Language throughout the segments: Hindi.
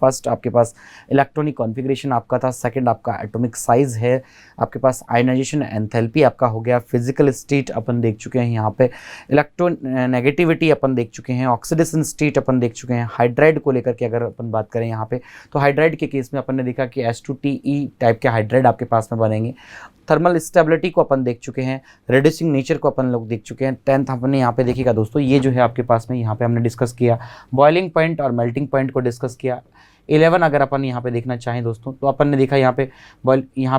फर्स्ट आपके पास इलेक्ट्रॉनिक कॉन्फ़िगरेशन आपका था, सेकंड आपका एटॉमिक साइज है, आपके पास आयनाइजेशन एंथैल्पी आपका हो गया, फिजिकल स्टेट अपन देख चुके हैं, यहाँ पे इलेक्ट्रोनेगेटिविटी अपन देख चुके हैं, ऑक्सीडेशन स्टेट अपन देख चुके हैं। हाइड्राइड को लेकर के अगर अपन बात करें यहाँ पे, तो हाइड्राइड के केस में अपन ने देखा कि H2TE टाइप के हाइड्राइड आपके पास में बनेंगे। थर्मल स्टेबिलिटी को अपन देख चुके हैं, रेड्यूसिंग नेचर को अपन लोग देख चुके हैं। 10th हमने यहाँ पे देखिएगा दोस्तों, ये जो है आपके पास में यहाँ पे हमने डिस्कस किया बॉइलिंग पॉइंट और मेल्टिंग पॉइंट को डिस्कस किया। 11 अगर अपन यहाँ पे देखना चाहें दोस्तों, तो अपन ने देखा यहाँ पे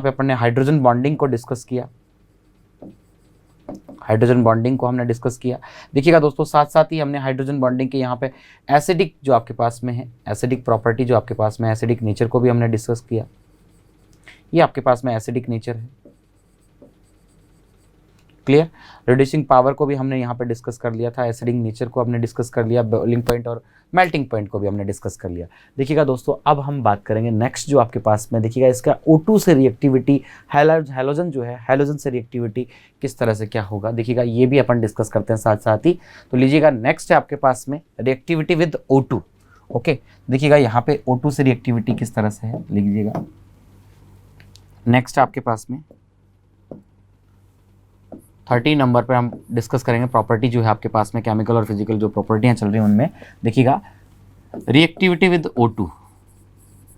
अपन ने हाइड्रोजन बॉन्डिंग को डिस्कस किया, हाइड्रोजन बॉन्डिंग को हमने डिस्कस किया। देखिएगा दोस्तों, साथ साथ ही हमने हाइड्रोजन बॉन्डिंग के यहाँ पे एसिडिक जो आपके पास में है, एसिडिक प्रॉपर्टी जो आपके पास में, एसिडिक नेचर को भी हमने डिस्कस किया। ये आपके पास में एसिडिक नेचर है, क्लियर। रिड्यूसिंग पावर को भी हमने यहाँ पे डिस्कस कर लिया था, एसिडिक नेचर को हमने डिस्कस कर लिया, बॉइलिंग पॉइंट और मेल्टिंग पॉइंट को भी हमने डिस्कस कर लिया। देखिएगा दोस्तों, अब हम बात करेंगे नेक्स्ट जो आपके पास में, देखिएगा इसका O2 से रिएक्टिविटी, हैलोजन जो है, हैलोजन से रिएक्टिविटी किस तरह से क्या होगा, देखिएगा ये भी अपन डिस्कस करते हैं साथ साथ ही। तो लीजिएगा नेक्स्ट है आपके पास में रिएक्टिविटी विद O2। ओके, देखिएगा यहाँ पे O2 से रिएक्टिविटी किस तरह से है, लीजिएगा। नेक्स्ट आपके पास में 30 नंबर पे हम डिस्कस करेंगे प्रॉपर्टी जो है आपके पास में, केमिकल और फिजिकल जो प्रॉपर्टियां चल रही हैं उनमें। देखिएगा रिएक्टिविटी विद O2,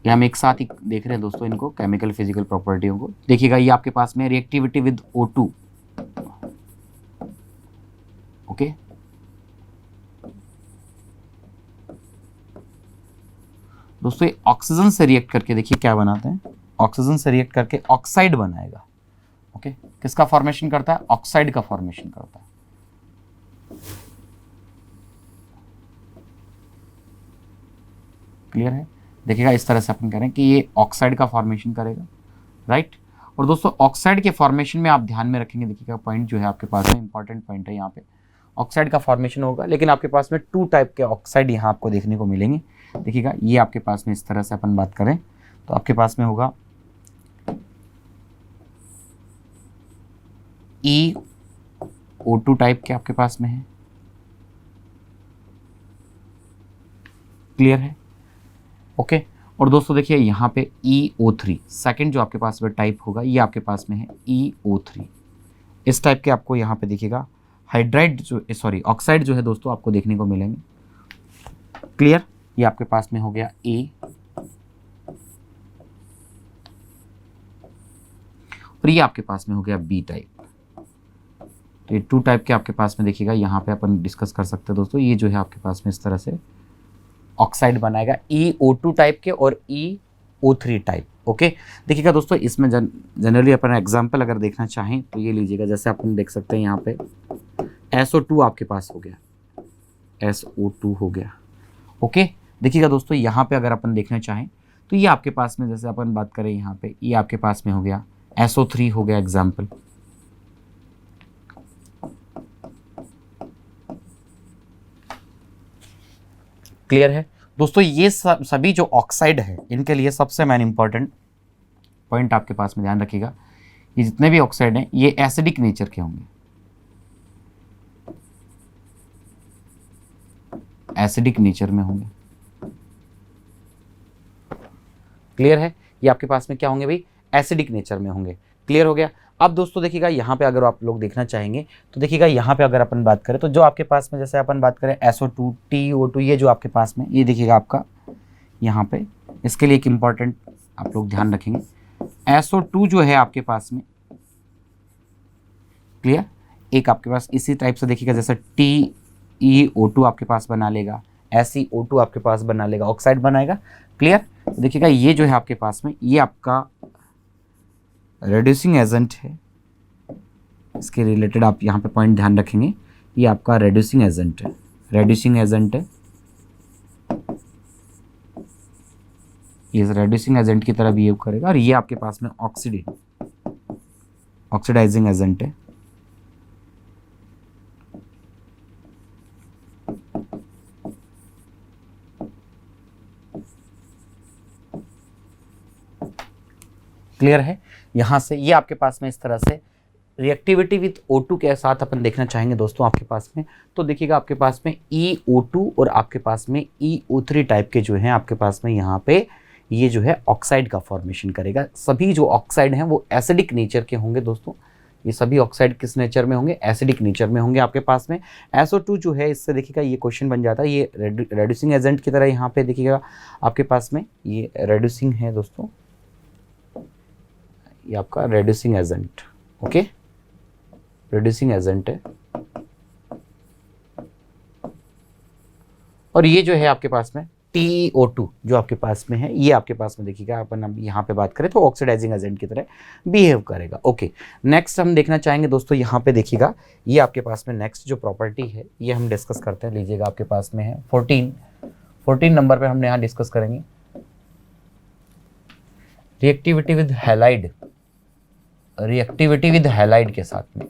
ये हम एक साथ ही देख रहे हैं दोस्तों इनको, केमिकल फिजिकल प्रॉपर्टियों को। देखिएगा ये आपके पास में रिएक्टिविटी विद O2, ओके। दोस्तों ये ऑक्सीजन से रिएक्ट करके देखिए क्या बनाते हैं, ऑक्सीजन से रिएक्ट करके ऑक्साइड बनाएगा, ओके। किसका फॉर्मेशन करता है, ऑक्साइड का फॉर्मेशन करता है। क्लियर है। देखिएगा इस तरह से अपन करें कि ये ऑक्साइड का फॉर्मेशन करेगा, राइट। और दोस्तों ऑक्साइड के फॉर्मेशन में आप ध्यान में रखेंगे, देखिएगा पॉइंट जो है आपके पास में इंपॉर्टेंट पॉइंट है, यहाँ पे ऑक्साइड का फॉर्मेशन होगा, लेकिन आपके पास में 2 टाइप के ऑक्साइड यहाँ आपको देखने को मिलेंगे। देखिएगा ये आपके पास में इस तरह से अपन बात करें तो आपके पास में होगा EO2 टाइप के आपके पास में है, क्लियर है, ओके। और दोस्तों देखिए यहाँ पे EO3 सेकंड जो आपके पास में टाइप होगा, ये आपके पास में है EO3। इस टाइप के आपको यहाँ पे देखिएगा हाइड्राइड जो ऑक्साइड जो है दोस्तों आपको देखने को मिलेंगे, क्लियर। ये आपके पास में हो गया A, और ये आपके पास में हो गया B टाइप। तो ये 2 टाइप के आपके पास में देखिएगा यहाँ पे अपन डिस्कस कर सकते हैं दोस्तों। ये जो है आपके पास में इस तरह से ऑक्साइड बनाएगा, EO2 टाइप के और EO3 टाइप, ओके। देखिएगा दोस्तों इसमें जनरली अपन एग्जांपल अगर देखना चाहें तो ये लीजिएगा, जैसे अपन देख सकते हैं यहाँ पे SO2 आपके पास हो गया, SO2 हो गया, ओके। देखिएगा दोस्तों यहाँ पे अगर अपन देखना चाहें तो ये आपके पास में, जैसे अपन बात करें यहाँ पे, ये आपके पास में हो गया SO3 हो गया एग्जाम्पल, क्लियर है दोस्तों। ये सभी जो ऑक्साइड है इनके लिए सबसे मेन इंपॉर्टेंट पॉइंट आपके पास में ध्यान रखिएगा, ये जितने भी ऑक्साइड हैं ये एसिडिक नेचर के होंगे, एसिडिक नेचर में होंगे, क्लियर है। ये आपके पास में क्या होंगे भाई, एसिडिक नेचर में होंगे, क्लियर हो गया। अब दोस्तों देखिएगा यहाँ पे अगर आप लोग देखना चाहेंगे तो देखिएगा यहाँ पे अगर अपन बात करें तो जो आपके पास में, जैसे अपन बात करें SO2 TO2, ये जो आपके पास में, ये देखिएगा आपका यहाँ पे, इसके लिए एक इम्पॉर्टेंट आप लोग ध्यान रखेंगे, SO2 जो है आपके पास में, क्लियर। एक आपके पास इसी टाइप से देखिएगा, जैसे TeO2 आपके पास बना लेगा, SeO2 आपके पास बना लेगा, ऑक्साइड बनाएगा, क्लियर। देखिएगा ये जो है आपके पास में, ये आपका रेड्यूसिंग एजेंट है, इसके रिलेटेड आप यहाँ पे पॉइंट ध्यान रखेंगे, ये आपका रेड्यूसिंग एजेंट है, रेड्यूसिंग एजेंट है, ये रेड्यूसिंग एजेंट की तरह बिहेव करेगा। और ये आपके पास में ऑक्सीडाइजिंग एजेंट है, क्लियर है। यहाँ से ये आपके पास में इस तरह से रिएक्टिविटी विथ O2 के साथ अपन देखना चाहेंगे दोस्तों आपके पास में, तो देखिएगा आपके पास में EO2 और आपके पास में EO3 टाइप के जो हैं आपके पास में यहाँ पे ये जो है ऑक्साइड का फॉर्मेशन करेगा। सभी जो ऑक्साइड हैं वो एसिडिक नेचर के होंगे दोस्तों। ये सभी ऑक्साइड किस नेचर में होंगे? एसिडिक नेचर में होंगे आपके पास में। SO2 जो है, इससे देखिएगा ये क्वेश्चन बन जाता है, ये रेड्यूसिंग एजेंट की तरह यहाँ पे देखिएगा आपके पास में ये रेड्यूसिंग है दोस्तों, ये आपका reducing agent, okay, reducing agent है। और ये जो है आपके पास में TeO2 जो आपके पास में है, ये आपके पास में देखिएगा अपन अब यहाँ पे बात करें तो ऑक्सीडाइजिंग एजेंट की तरह बिहेव करेगा। ओके, नेक्स्ट हम देखना चाहेंगे दोस्तों, यहाँ पे देखिएगा ये आपके पास में नेक्स्ट जो प्रॉपर्टी है ये हम डिस्कस करते हैं। लीजिएगा आपके पास में है 14 नंबर पे हमने यहाँ डिस्कस करेंगे reactivity with halide, reactivity with halide के साथ में।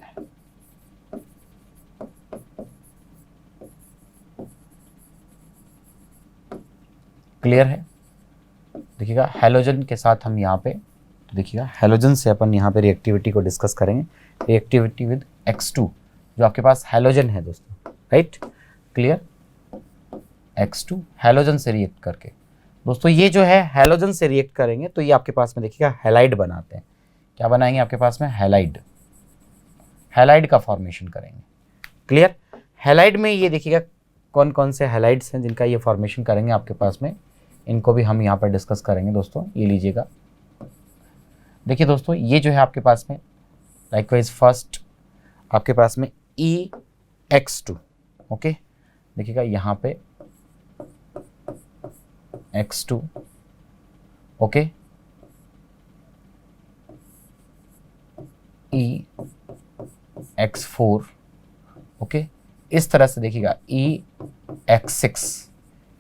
क्लियर है? देखिएगा हैलोजन के साथ हम यहाँ पे, तो देखिएगा हैलोजन से अपन यहाँ पे रिएक्टिविटी को डिस्कस करेंगे। रिएक्टिविटी विद X2 जो आपके पास हैलोजन है दोस्तों, राइट, क्लियर, X2 हैलोजन से रिएक्ट करके दोस्तों, ये जो है हैलोजन से रिएक्ट करेंगे तो ये आपके पास में देखिएगा हैलाइड बनाते हैं। क्या बनाएंगे आपके पास में? हैलाइड, हैलाइड का फॉर्मेशन करेंगे। क्लियर? हैलाइड में ये देखिएगा कौन कौन से हैलाइड्स हैं जिनका ये फॉर्मेशन करेंगे आपके पास में, इनको भी हम यहाँ पर डिस्कस करेंगे दोस्तों। ये लीजिएगा, देखिए दोस्तों ये जो है आपके पास में लाइकवाइज फर्स्ट आपके पास में EX2, ओके, देखिएगा यहाँ पे X2, ओके, EX4, ओके, इस तरह से देखिएगा EX6,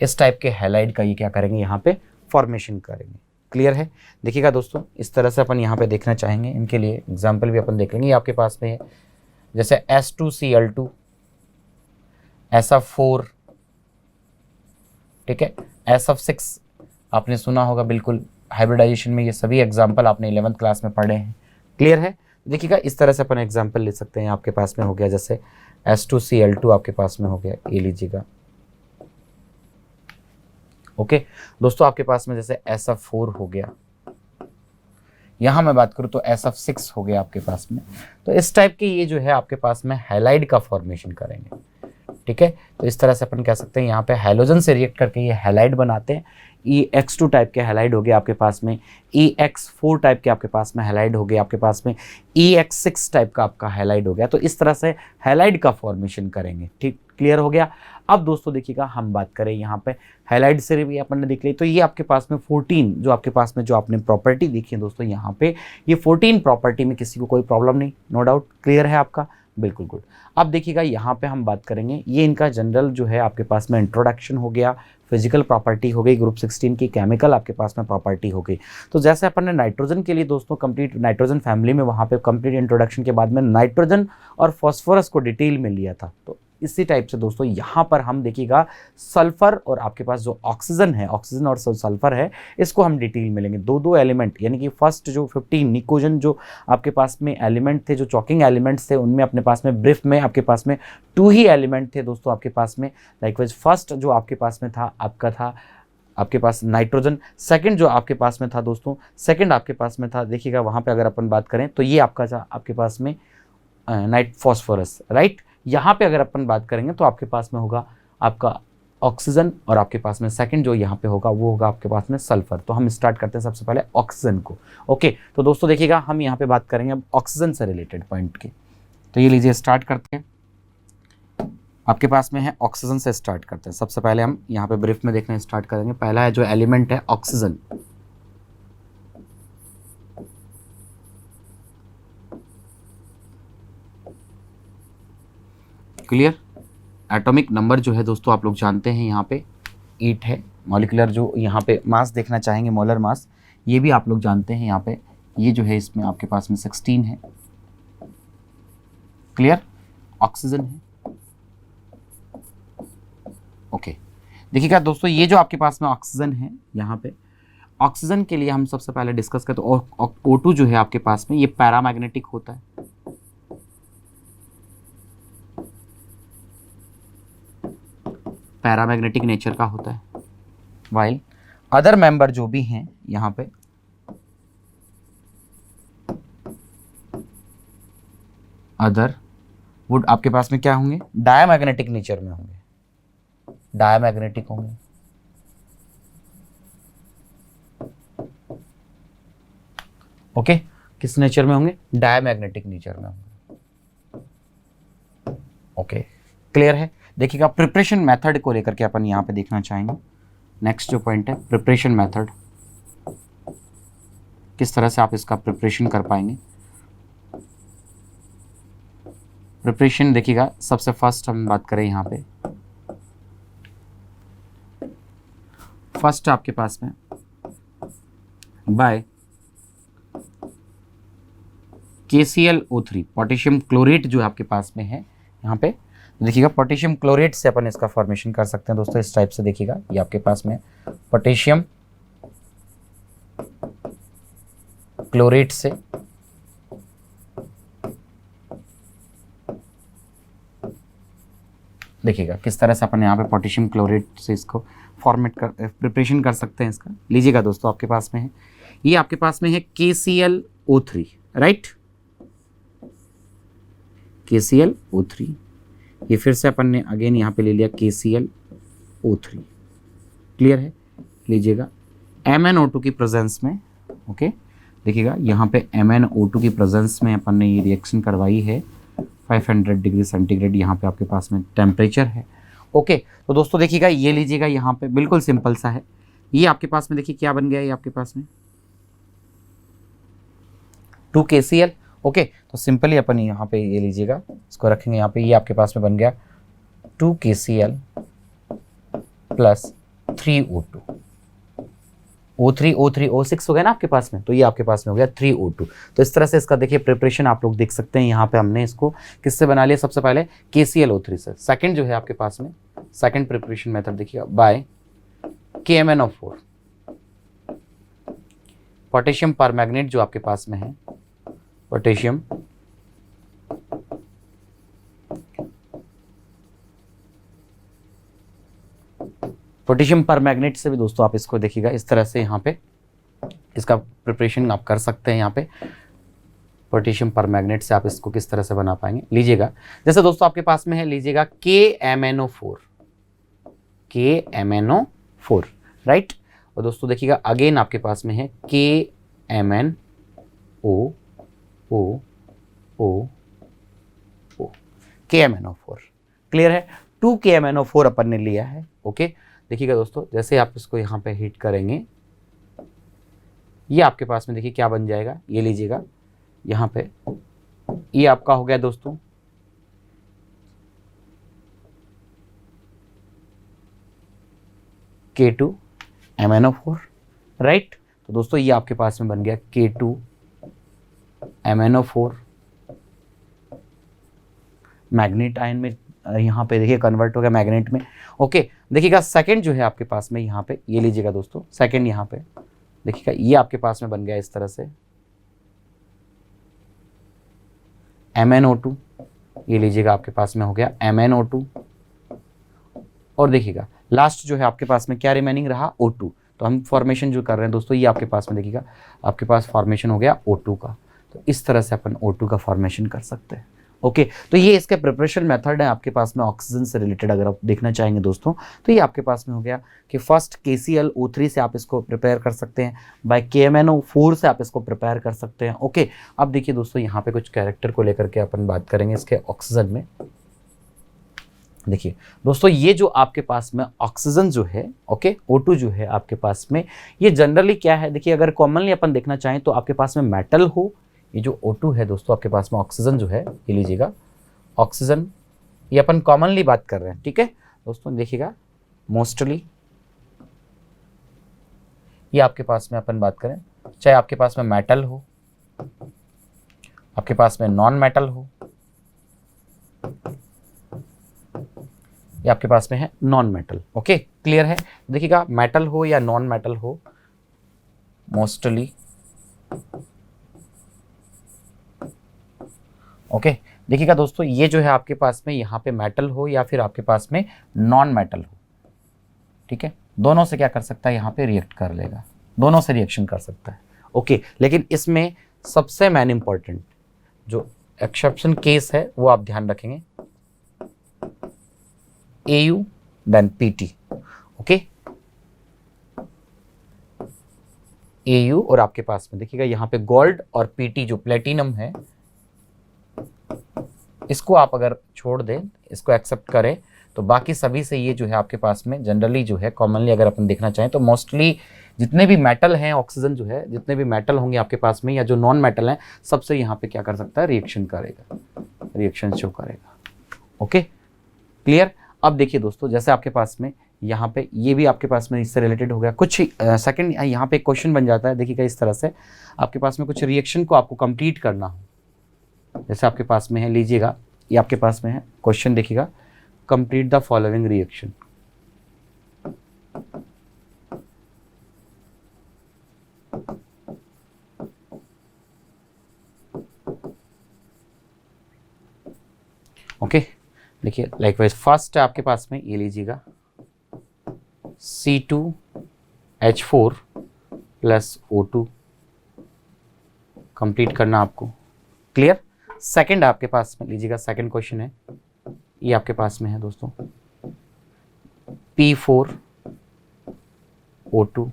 इस टाइप के हैलाइड का ये क्या करेंगे यहाँ पे फॉर्मेशन करेंगे। क्लियर है? देखिएगा दोस्तों इस तरह से अपन यहाँ पे देखना चाहेंगे, इनके लिए एग्जाम्पल भी अपन देख लेंगे। ये आपके पास में है जैसे S2Cl2, SF4, ठीक है, SF6 आपने सुना होगा बिल्कुल हाइब्रिडाइजेशन में, ये सभी एग्जाम्पल आपने 11th क्लास में पढ़े हैं। क्लियर है? देखिएगा इस तरह से अपन एग्जाम्पल ले सकते हैं। आपके पास में हो गया जैसे S2Cl2 आपके पास में हो गया, ये लीजिएगा, ओके दोस्तों, आपके पास में जैसे SF4 हो गया, यहाँ मैं बात करूँ तो SF6 हो गया आपके पास में। तो इस टाइप के ये जो है आपके पास में हैलाइड का फॉर्मेशन करेंगे, ठीक है। तो इस तरह से अपन कह सकते हैं यहाँ पे हैलोजन से रिएक्ट करके ये हैलाइड बनाते हैं। EX2 टाइप के हैलाइड हो गए आपके पास में, EX4 टाइप के आपके पास में हैलाइड हो गए आपके पास में, EX6 टाइप का आपका हैलाइड हो गया। तो इस तरह से हैलाइड का फॉर्मेशन करेंगे, ठीक, क्लियर हो गया। अब दोस्तों देखिएगा हम बात करें यहाँ पे हैलाइड से भी अपन ने देख ली, तो ये आपके पास में 14 जो आपके पास में जो आपने प्रॉपर्टी देखी है दोस्तों, यहाँ पे ये 14 प्रॉपर्टी में किसी को कोई प्रॉब्लम नहीं, नो डाउट, क्लियर है आपका, बिल्कुल गुड। अब देखिएगा यहाँ पे हम बात करेंगे, ये इनका जनरल जो है आपके पास में इंट्रोडक्शन हो गया, फिजिकल प्रॉपर्टी हो गई, ग्रुप 16 की केमिकल आपके पास में प्रॉपर्टी हो गई। तो जैसे अपन ने नाइट्रोजन के लिए दोस्तों कंप्लीट नाइट्रोजन फैमिली में वहाँ पे कंप्लीट इंट्रोडक्शन के बाद में नाइट्रोजन और फॉस्फोरस को डिटेल में लिया था, तो इसी टाइप से दोस्तों यहाँ पर हम देखिएगा सल्फर और आपके पास जो ऑक्सीजन है, ऑक्सीजन और सल्फर है, इसको हम डिटेल में लेंगे। दो एलिमेंट, यानी कि फर्स्ट जो 15 निकोजन जो आपके पास में एलिमेंट थे, जो चॉकिंग एलिमेंट्स थे, उनमें अपने पास में ब्रीफ में आपके पास में 2 ही एलिमेंट थे दोस्तों आपके पास में। लाइकवाइज फर्स्ट जो आपके पास में था आपका था आपके पास नाइट्रोजन, सेकंड जो आपके पास में था दोस्तों, सेकंड आपके पास में था, देखिएगा वहाँ पे अगर अपन बात करें तो ये आपका था आपके पास में फॉस्फोरस, राइट। यहाँ पे अगर अपन बात करेंगे तो आपके पास में होगा आपका ऑक्सीजन और आपके पास में सेकंड जो यहाँ पे होगा वो होगा आपके पास में सल्फर। तो हम स्टार्ट करते हैं सबसे पहले ऑक्सीजन को, ओके। तो दोस्तों देखिएगा हम यहाँ पे बात करेंगे अब ऑक्सीजन से रिलेटेड पॉइंट की। तो ये लीजिए स्टार्ट करते हैं, आपके पास में है ऑक्सीजन से स्टार्ट करते हैं। सबसे पहले हम यहाँ पे ब्रीफ में देखना स्टार्ट करेंगे। पहला है जो एलिमेंट है ऑक्सीजन, क्लियर। एटॉमिक नंबर जो है दोस्तों आप लोग जानते हैं यहाँ पे 8 है। मॉलिक्यूलर जो यहाँ पे मास देखना चाहेंगे, मोलर मास, ये भी आप लोग जानते हैं यहाँ पे, ये जो है इसमें आपके पास में 16 है, क्लियर। ऑक्सीजन है, ओके। देखिएगा दोस्तों ये जो आपके पास में ऑक्सीजन है, यहाँ पे ऑक्सीजन के लिए हम सबसे पहले डिस्कस करते हैं। O2 जो है आपके पास में ये पैरामैग्नेटिक होता है, पैरामैग्नेटिक नेचर का होता है, वाइल अदर मेंबर जो भी हैं यहाँ पे अदर वुड आपके पास में क्या होंगे, डायमैग्नेटिक नेचर में होंगे, डायमैग्नेटिक होंगे। ओके, किस नेचर में होंगे, डायमैग्नेटिक नेचर में होंगे। ओके, क्लियर है। देखिएगा प्रिपरेशन मेथड को लेकर के अपन यहाँ पे देखना चाहेंगे। नेक्स्ट जो पॉइंट है प्रिपरेशन मेथड, किस तरह से आप इसका प्रिपरेशन कर पाएंगे। प्रिपरेशन देखिएगा, सबसे फर्स्ट हम बात करें यहाँ पे, फर्स्ट आपके पास में बाय KClO3 पोटेशियम क्लोरेट जो आपके पास में है यहाँ पे, देखिएगा पोटेशियम क्लोरेट से अपन इसका फॉर्मेशन कर सकते हैं दोस्तों। इस टाइप से देखिएगा, ये आपके पास में पोटेशियम क्लोरेट से देखिएगा किस तरह से अपन यहाँ पे पोटेशियम क्लोरेट से इसको फॉर्मेट कर प्रिपरेशन कर सकते हैं इसका। लीजिएगा दोस्तों, आपके पास में है, ये आपके पास में है KClO3, राइट, KClO3। ये फिर से अपन ने अगेन यहाँ पे ले लिया KClO3, क्लियर है। लीजिएगा MnO2 की प्रेजेंस में, ओके, देखिएगा यहाँ पे MnO2 की प्रेजेंस में अपन ने ये रिएक्शन करवाई है 500 डिग्री सेंटीग्रेड, यहाँ पे आपके पास में टेम्परेचर है। ओके, तो दोस्तों देखिएगा ये लीजिएगा, यहाँ पे बिल्कुल सिंपल सा है। ये आपके पास में देखिए क्या बन गया, ये आपके पास में 2KCl। ओके, तो सिंपली अपन यहाँ पे ये लीजिएगा, इसको रखेंगे यहाँ पे, ये आपके पास में बन गया 2KCl plus 3O2, O3 O3 O6 हो गया ना आपके पास में, तो ये आपके पास में हो गया 3O2। तो इस तरह से इसका देखिए प्रिपरेशन आप लोग देख सकते हैं। यहाँ पे हमने इसको किससे बना लिया, सबसे पहले KClO3 से। सेकंड जो है आपके पास में, सेकंड प्रिपरेशन मेथड देखिएगा बाय KMnO4, पोटेशियम परमैंगनेट जो आपके पास में है, पोटेशियम परमैंगनेट से भी दोस्तों आप इसको देखिएगा इस तरह से यहाँ पे इसका प्रिपरेशन आप कर सकते हैं। यहाँ पे पोटेशियम परमैंगनेट से आप इसको किस तरह से बना पाएंगे, लीजिएगा जैसे दोस्तों आपके पास में है, लीजिएगा KMnO4, राइट। और दोस्तों देखिएगा अगेन आपके पास में है KMnO4, क्लियर है। 2KMnO4 अपन ने लिया है। ओके, देखिएगा दोस्तों जैसे आप इसको यहाँ पे हीट करेंगे, ये आपके पास में देखिए क्या बन जाएगा, ये लीजिएगा यहाँ पे, ये आपका हो गया दोस्तों K2MnO4, राइट। तो दोस्तों ये आपके पास में बन गया K2MnO4, मैग्नेट आयन में यहाँ पे देखिए कन्वर्ट हो गया मैग्नेट में। ओके, देखिएगा सेकंड जो है आपके पास में यहाँ पे, ये लीजिएगा दोस्तों सेकंड, यहाँ पे देखिएगा ये आपके पास में बन गया इस तरह से MnO2, ये लीजिएगा आपके पास में हो गया MnO2। और देखिएगा लास्ट जो है आपके पास में क्या रिमेनिंग रहा, O2। तो हम फॉर्मेशन जो कर रहे हैं दोस्तों, ये आपके पास में देखिएगा आपके पास फॉर्मेशन हो गया O2 का। तो इस तरह से अपन O2 का फॉर्मेशन कर सकते हैं। ओके, तो ये इसके प्रिपरेशन मेथड है आपके पास में ऑक्सीजन से रिलेटेड। अगर आप देखना चाहेंगे दोस्तों, तो ये आपके पास में हो गया कि फर्स्ट KClO3 से आप इसको प्रिपेयर कर सकते हैं, बाय KMnO4 से आप इसको प्रिपेयर कर सकते हैं। ओके, अब देखिए दोस्तों यहाँ पे कुछ कैरेक्टर को लेकर के अपन बात करेंगे इसके ऑक्सीजन में। देखिए दोस्तों, ये जो आपके पास में ऑक्सीजन जो है, ओके, O2 जो है आपके पास में, ये जनरली क्या है, देखिए अगर कॉमनली अपन देखना चाहें तो आपके पास में मेटल हो, ये जो O2 है दोस्तों आपके पास में, ऑक्सीजन जो है, ये लीजिएगा ऑक्सीजन, ये अपन कॉमनली बात कर रहे हैं, ठीक है दोस्तों। देखिएगा मोस्टली ये आपके पास में अपन बात करें, चाहे आपके पास में मेटल हो, आपके पास में नॉन मेटल हो, ये आपके पास में है नॉन मेटल। ओके, क्लियर है। देखिएगा मेटल हो या नॉन मेटल हो, मोस्टली ओके, देखिएगा दोस्तों ये जो है आपके पास में यहाँ पे मेटल हो या फिर आपके पास में नॉन मेटल हो, ठीक है, दोनों से क्या कर सकता है यहाँ पे रिएक्ट कर लेगा, दोनों से रिएक्शन कर सकता है। ओके, लेकिन इसमें सबसे मेन इंपॉर्टेंट जो एक्सेप्शन केस है वो आप ध्यान रखेंगे, AU then PT। Okay, AU और आपके पास में देखिएगा यहाँ पे गोल्ड और PT जो प्लेटिनम है, इसको आप अगर छोड़ दें, इसको एक्सेप्ट करें, तो बाकी सभी से ये जो है आपके पास में जनरली जो है कॉमनली अगर अपन देखना चाहें तो मोस्टली जितने भी मेटल हैं, ऑक्सीजन जो है, जितने भी मेटल होंगे आपके पास में या जो नॉन मेटल हैं, सबसे यहाँ पे क्या कर सकता है, रिएक्शन करेगा, रिएक्शन शो करेगा। Okay, clear. अब देखिए दोस्तों, जैसे आपके पास में यहाँ पे ये भी आपके पास में इससे रिलेटेड हो गया कुछ सेकंड, यहाँ पे क्वेश्चन बन जाता है, देखिएगा इस तरह से आपके पास में कुछ रिएक्शन को आपको कंप्लीट करना हो, जैसे आपके पास में है, लीजिएगा ये आपके पास में है क्वेश्चन, देखिएगा complete the following reaction. Okay, देखिए लाइकवाइज फर्स्ट है आपके पास में, ये लीजिएगा C2H4 प्लस O2 कंप्लीट करना आपको, क्लियर। सेकंड आपके पास में लीजिएगा, सेकंड क्वेश्चन है, ये आपके पास में है दोस्तों P4O2,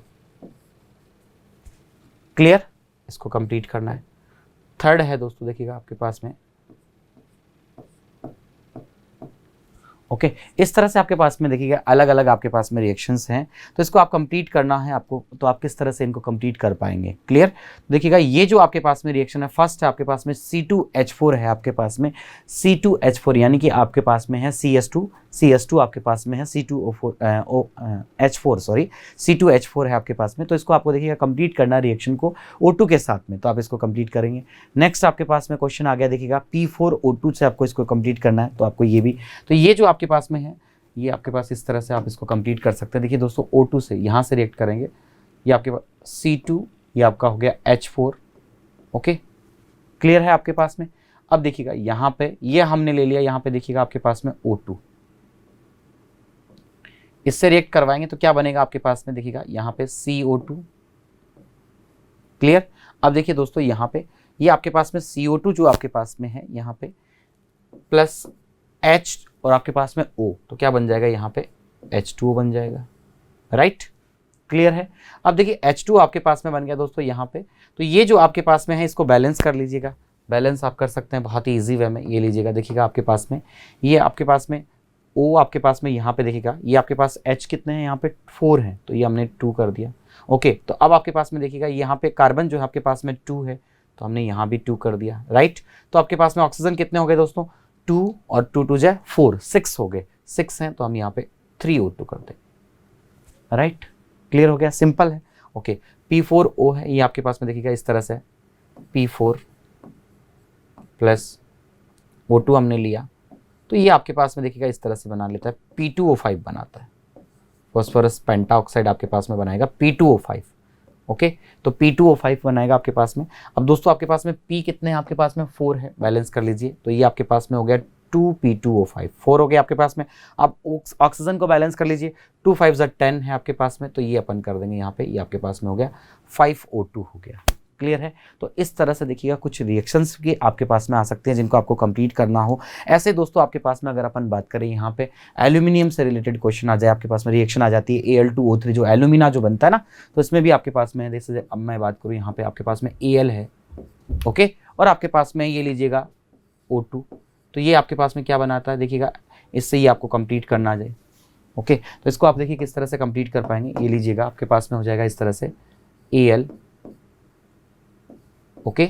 क्लियर, इसको कंप्लीट करना है। थर्ड है दोस्तों, देखिएगा आपके पास में, ओके, इस तरह से आपके पास में देखिएगा अलग अलग आपके पास में रिएक्शंस हैं, तो इसको आप कंप्लीट करना है आपको, तो आप किस तरह से इनको कंप्लीट कर पाएंगे, क्लियर। देखिएगा ये जो आपके पास में रिएक्शन है, फर्स्ट है आपके पास में C2H4 है, आपके पास में C2H4 यानी कि आपके पास में है CS2 आपके पास में है H4 सॉरी C2H4 है आपके पास में, तो इसको आपको देखिएगा कंप्लीट करना है रिएक्शन को O2 के साथ में, तो आप इसको कंप्लीट करेंगे। नेक्स्ट आपके पास में क्वेश्चन आ गया, देखिएगा P4O2 से आपको इसको कंप्लीट करना है, तो आपको ये भी, तो ये जो आपके पास में है, ये आपके पास इस तरह से आप इसको कंप्लीट कर सकते हैं। देखिए दोस्तों, O2 से यहाँ से रिएक्ट करेंगे, ये आपके पास C2, ये आपका हो गया H4, ओके, क्लियर है आपके पास में। अब देखिएगा यहाँ पे ये हमने ले लिया, यहाँ पे देखिएगा आपके पास में O2, इससे रिएक्ट करवाएंगे तो क्या बनेगा आपके पास में, देखिएगा यहाँ पे CO2, क्लियर। अब देखिए दोस्तों, यहाँ पे ये आपके पास में CO2 जो आपके पास में है यहाँ पे प्लस H और आपके पास में O, तो क्या बन जाएगा यहाँ पे H2O बन जाएगा, राइट, क्लियर है। अब देखिए H2 आपके पास में बन गया दोस्तों यहाँ पे, तो ये जो आपके पास में है इसको बैलेंस कर लीजिएगा, बैलेंस आप कर सकते हैं बहुत ही ईजी वे में। ये लीजिएगा, देखिएगा आपके पास में ये आपके पास में O आपके पास में यहाँ पे देखिएगा, ये आपके पास H कितने हैं यहाँ पे 4 हैं, तो ये हमने 2 कर दिया, ओके। तो अब आपके पास में देखिएगा यहाँ पे कार्बन जो है आपके पास में 2 है, तो हमने यहाँ भी 2 कर दिया, राइट। तो आपके पास में ऑक्सीजन कितने हो गए दोस्तों, 2 और 2 2 जाए 4, 6 हो गए, 6 हैं, तो हम यहाँ पे 3O2 कर दें, राइट, क्लियर हो गया, सिंपल है, ओके। P4O है, ये आपके पास में देखिएगा इस तरह से P4 प्लस O2 हमने लिया, तो ये आपके पास में देखिएगा इस तरह से बना लेता है, P2O5 बनाता है, फॉस्फोरस पेंटाऑक्साइड आपके पास में बनाएगा P2O5, ओके। तो P2O5 बनाएगा आपके पास में। अब दोस्तों आपके पास में P कितने हैं, आपके पास में 4 है, बैलेंस कर लीजिए, तो ये आपके पास में हो गया 2P2O5, 4 हो गया आपके पास में। अब ऑक्सीजन को बैलेंस कर लीजिए, 2 5 10 है आपके पास में, तो ये अपन कर देंगे यहाँ पे, ये आपके पास में हो गया 5O2 हो गया, क्लियर है। तो इस तरह से देखिएगा कुछ रिएक्शंस भी आपके पास में आ सकते हैं जिनको आपको कंप्लीट करना हो। ऐसे दोस्तों आपके पास में अगर अपन बात करें यहाँ पे एल्यूमिनियम से रिलेटेड क्वेश्चन आ जाए, आपके पास में रिएक्शन आ जाती है Al2O3 जो एल्यूमिना जो बनता है ना, तो इसमें भी आपके पास में जैसे अब मैं बात करूँ यहाँ पे आपके पास में Al है, ओके, और आपके पास में ये लीजिएगा O2, तो ये आपके पास में क्या बनाता है, देखिएगा इससे ही आपको कंप्लीट करना आ जाए, ओके। तो इसको आप देखिए किस तरह से कंप्लीट कर पाएंगे, ये लीजिएगा आपके पास में हो जाएगा इस तरह से Al, ओके,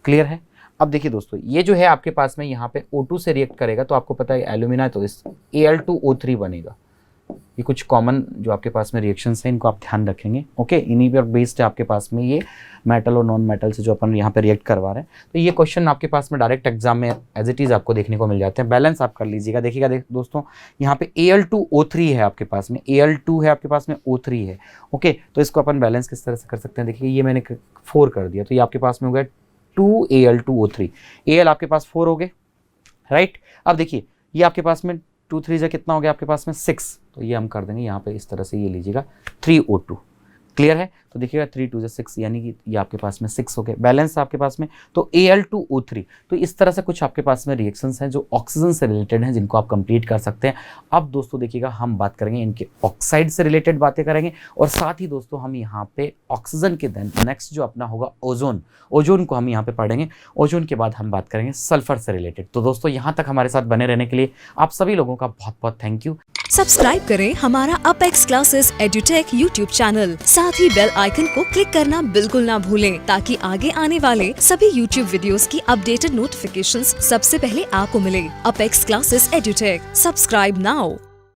क्लियर है। अब देखिए दोस्तों, ये जो है आपके पास में यहाँ पे O2 से रिएक्ट करेगा, तो आपको पता है एल्यूमिना, तो इस Al2O3 बनेगा। ये कुछ कॉमन जो आपके पास में रिएक्शंस हैं, इनको आप ध्यान रखेंगे, ओके। इन्हीं पर बेस्ड है आपके पास में ये मेटल और नॉन मेटल से जो अपन यहाँ पे रिएक्ट करवा रहे हैं, तो ये क्वेश्चन आपके पास में डायरेक्ट एग्जाम में एज इट इज़ आपको देखने को मिल जाते हैं। बैलेंस आप कर लीजिएगा, देखिएगा दोस्तों, यहाँ पे Al2O3 है आपके पास में, Al2 है आपके पास में, O3 है, ओके। तो इसको अपन बैलेंस किस तरह से कर सकते हैं, देखिए ये मैंने 4 कर दिया, तो ये आपके पास में हो गया 2Al2O3, Al आपके पास 4 हो गए, राइट। अब देखिए ये आपके पास में 2 3 जा कितना हो गया आपके पास में 6, तो ये हम कर देंगे यहाँ पे इस तरह से, ये लीजिएगा 3O2। क्लियर है? तो देखिएगा 3 2 6 यानी कि ये आपके पास में 6 हो गए, बैलेंस आपके पास में। तो Al2O3, तो इस तरह से कुछ आपके पास में रिएक्शंस हैं जो ऑक्सीजन से रिलेटेड हैं, जिनको आप कंप्लीट कर सकते हैं। अब दोस्तों देखिएगा हम बात करेंगे इनके ऑक्साइड से रिलेटेड बातें करेंगे, और साथ ही दोस्तों हम यहाँ पे ऑक्सीजन के देन नेक्स्ट जो अपना होगा ओजोन को हम यहाँ पे पढ़ेंगे। ओजोन के बाद हम बात करेंगे सल्फर से रिलेटेड। तो दोस्तों यहाँ तक हमारे साथ बने रहने के लिए आप सभी लोगों का बहुत बहुत थैंक यू। सब्सक्राइब करें हमारा apex classes edutech YouTube channel, साथ ही बेल आइकन को क्लिक करना बिल्कुल ना भूलें, ताकि आगे आने वाले सभी यूट्यूब वीडियोस की अपडेटेड नोटिफिकेशंस सबसे पहले आपको मिले। Apex classes edutech, subscribe now.